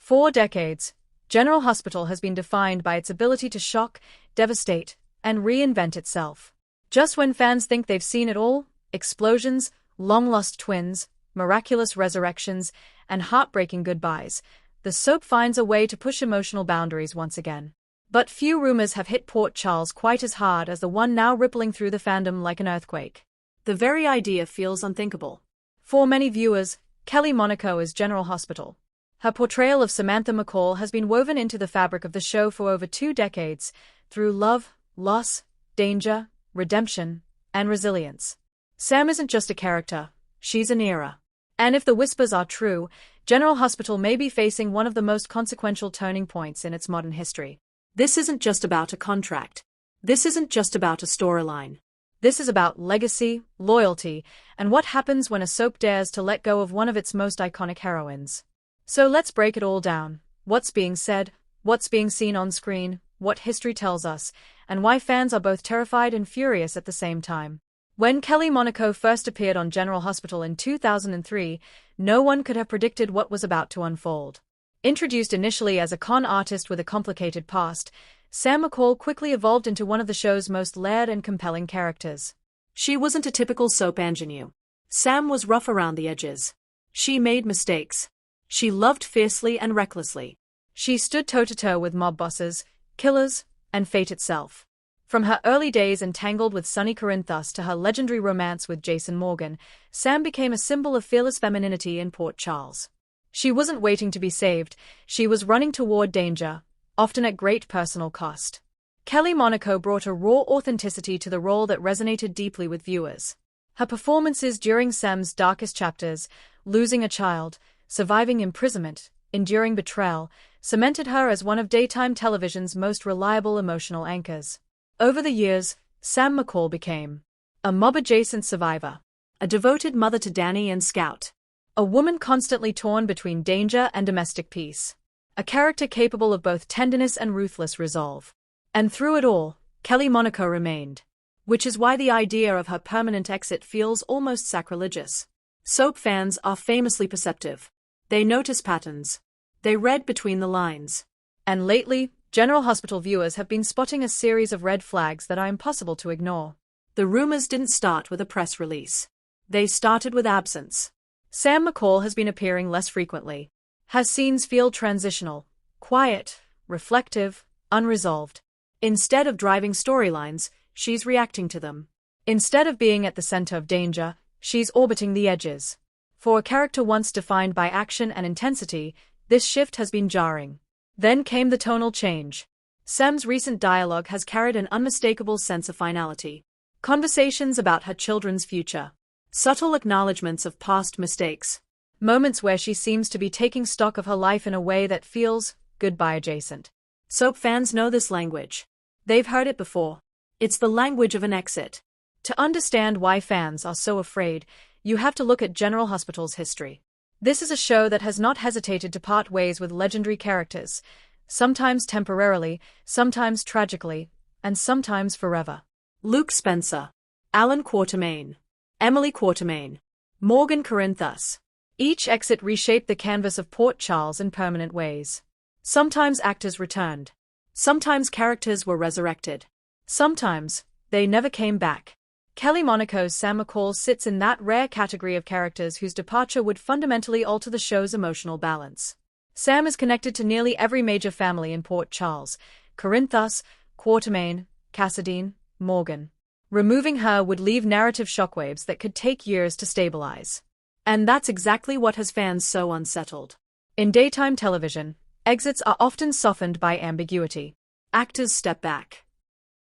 For decades, General Hospital has been defined by its ability to shock, devastate, and reinvent itself. Just when fans think they've seen it all, explosions, long-lost twins, miraculous resurrections, and heartbreaking goodbyes, the soap finds a way to push emotional boundaries once again. But few rumors have hit Port Charles quite as hard as the one now rippling through the fandom like an earthquake. The very idea feels unthinkable. For many viewers, Kelly Monaco is General Hospital. Her portrayal of Samantha McCall has been woven into the fabric of the show for over 2 decades, through love, loss, danger, redemption, and resilience. Sam isn't just a character, she's an era. And if the whispers are true, General Hospital may be facing one of the most consequential turning points in its modern history. This isn't just about a contract. This isn't just about a storyline. This is about legacy, loyalty, and what happens when a soap dares to let go of one of its most iconic heroines. So let's break it all down. What's being said, what's being seen on screen, what history tells us, and why fans are both terrified and furious at the same time. When Kelly Monaco first appeared on General Hospital in 2003, no one could have predicted what was about to unfold. Introduced initially as a con artist with a complicated past, Sam McCall quickly evolved into one of the show's most layered and compelling characters. She wasn't a typical soap ingenue. Sam was rough around the edges. She made mistakes. She loved fiercely and recklessly. She stood toe-to-toe with mob bosses, killers, and fate itself. From her early days entangled with Sonny Corinthos to her legendary romance with Jason Morgan, Sam became a symbol of fearless femininity in Port Charles. She wasn't waiting to be saved, she was running toward danger, often at great personal cost. Kelly Monaco brought a raw authenticity to the role that resonated deeply with viewers. Her performances during Sam's darkest chapters, losing a child, surviving imprisonment, enduring betrayal, cemented her as one of daytime television's most reliable emotional anchors. Over the years, Sam McCall became a mob-adjacent survivor, a devoted mother to Danny and Scout, a woman constantly torn between danger and domestic peace, a character capable of both tenderness and ruthless resolve. And through it all, Kelly Monaco remained, which is why the idea of her permanent exit feels almost sacrilegious. Soap fans are famously perceptive. They notice patterns. They read between the lines. And lately, General Hospital viewers have been spotting a series of red flags that are impossible to ignore. The rumors didn't start with a press release. They started with absence. Sam McCall has been appearing less frequently. Her scenes feel transitional, quiet, reflective, unresolved. Instead of driving storylines, she's reacting to them. Instead of being at the center of danger, she's orbiting the edges. For a character once defined by action and intensity, this shift has been jarring. Then came the tonal change. Sam's recent dialogue has carried an unmistakable sense of finality. Conversations about her children's future. Subtle acknowledgments of past mistakes. Moments where she seems to be taking stock of her life in a way that feels goodbye adjacent. Soap fans know this language. They've heard it before. It's the language of an exit. To understand why fans are so afraid, you have to look at General Hospital's history. This is a show that has not hesitated to part ways with legendary characters, sometimes temporarily, sometimes tragically, and sometimes forever. Luke Spencer, Alan Quatermain, Emily Quatermain, Morgan Corinthos. Each exit reshaped the canvas of Port Charles in permanent ways. Sometimes actors returned. Sometimes characters were resurrected. Sometimes, they never came back. Kelly Monaco's Sam McCall sits in that rare category of characters whose departure would fundamentally alter the show's emotional balance. Sam is connected to nearly every major family in Port Charles: Corinthos, Quatermain, Cassadine, Morgan. Removing her would leave narrative shockwaves that could take years to stabilize. And that's exactly what has fans so unsettled. In daytime television, exits are often softened by ambiguity. Actors step back.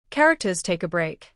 Characters take a break.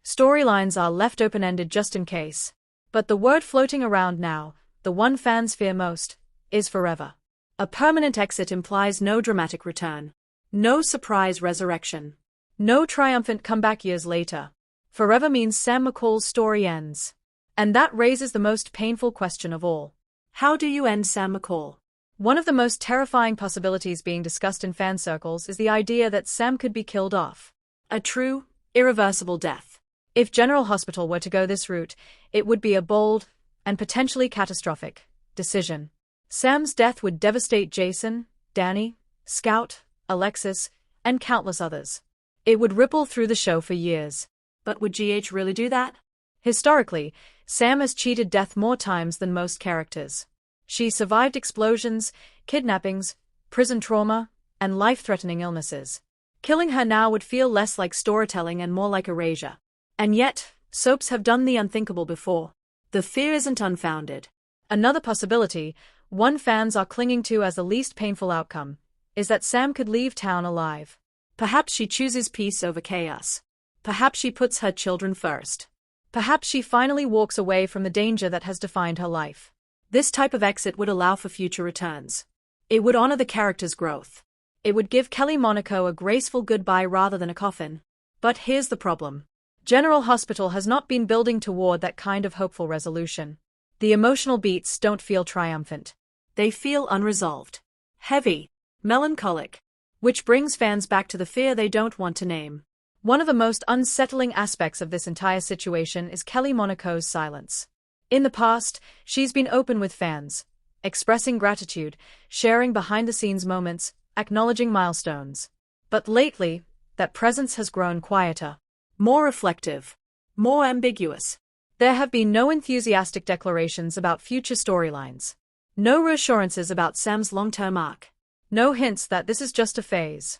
Storylines are left open-ended just in case. But the word floating around now, the one fans fear most, is forever. A permanent exit implies no dramatic return. No surprise resurrection. No triumphant comeback years later. Forever means Sam McCall's story ends. And that raises the most painful question of all. How do you end Sam McCall? One of the most terrifying possibilities being discussed in fan circles is the idea that Sam could be killed off. A true, irreversible death. If General Hospital were to go this route, it would be a bold, and potentially catastrophic, decision. Sam's death would devastate Jason, Danny, Scout, Alexis, and countless others. It would ripple through the show for years. But would GH really do that? Historically, Sam has cheated death more times than most characters. She survived explosions, kidnappings, prison trauma, and life-threatening illnesses. Killing her now would feel less like storytelling and more like erasure. And yet, soaps have done the unthinkable before. The fear isn't unfounded. Another possibility, one fans are clinging to as the least painful outcome, is that Sam could leave town alive. Perhaps she chooses peace over chaos. Perhaps she puts her children first. Perhaps she finally walks away from the danger that has defined her life. This type of exit would allow for future returns. It would honor the character's growth. It would give Kelly Monaco a graceful goodbye rather than a coffin. But here's the problem. General Hospital has not been building toward that kind of hopeful resolution. The emotional beats don't feel triumphant. They feel unresolved. Heavy. Melancholic. Which brings fans back to the fear they don't want to name. One of the most unsettling aspects of this entire situation is Kelly Monaco's silence. In the past, she's been open with fans, expressing gratitude, sharing behind-the-scenes moments, acknowledging milestones. But lately, that presence has grown quieter. More reflective. More ambiguous. There have been no enthusiastic declarations about future storylines. No reassurances about Sam's long-term arc. No hints that this is just a phase.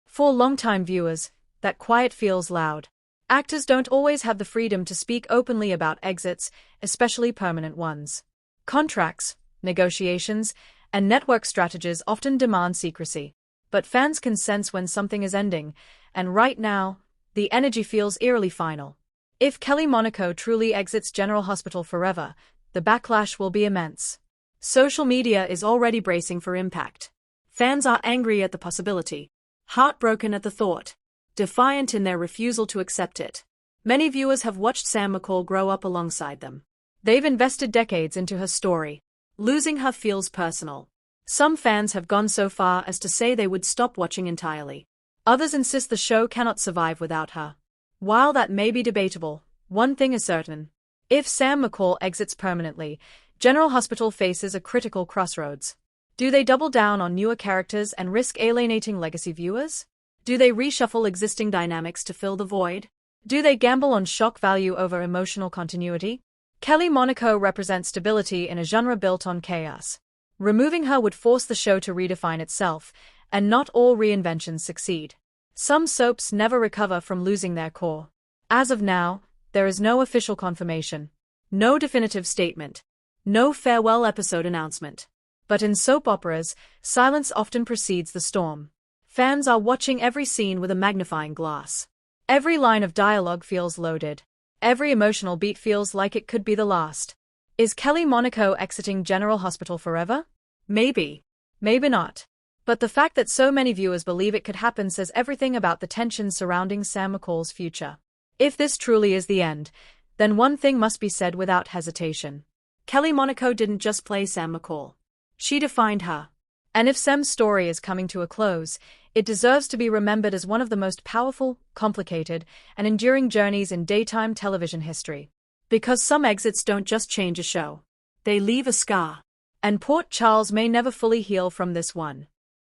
For longtime viewers, that quiet feels loud. Actors don't always have the freedom to speak openly about exits, especially permanent ones. Contracts, negotiations, and network strategies often demand secrecy. But fans can sense when something is ending, and right now, the energy feels eerily final. If Kelly Monaco truly exits General Hospital forever, the backlash will be immense. Social media is already bracing for impact. Fans are angry at the possibility, heartbroken at the thought, defiant in their refusal to accept it. Many viewers have watched Sam McCall grow up alongside them. They've invested decades into her story. Losing her feels personal. Some fans have gone so far as to say they would stop watching entirely. Others insist the show cannot survive without her. While that may be debatable, one thing is certain. If Sam McCall exits permanently, General Hospital faces a critical crossroads. Do they double down on newer characters and risk alienating legacy viewers? Do they reshuffle existing dynamics to fill the void? Do they gamble on shock value over emotional continuity? Kelly Monaco represents stability in a genre built on chaos. Removing her would force the show to redefine itself, and not all reinventions succeed. Some soaps never recover from losing their core. As of now, there is no official confirmation. No definitive statement. No farewell episode announcement. But in soap operas, silence often precedes the storm. Fans are watching every scene with a magnifying glass. Every line of dialogue feels loaded. Every emotional beat feels like it could be the last. Is Kelly Monaco exiting General Hospital forever? Maybe. Maybe not. But the fact that so many viewers believe it could happen says everything about the tension surrounding Sam McCall's future. If this truly is the end, then one thing must be said without hesitation. Kelly Monaco didn't just play Sam McCall. She defined her. And if Sam's story is coming to a close, it deserves to be remembered as one of the most powerful, complicated, and enduring journeys in daytime television history. Because some exits don't just change a show. They leave a scar. And Port Charles may never fully heal from this one.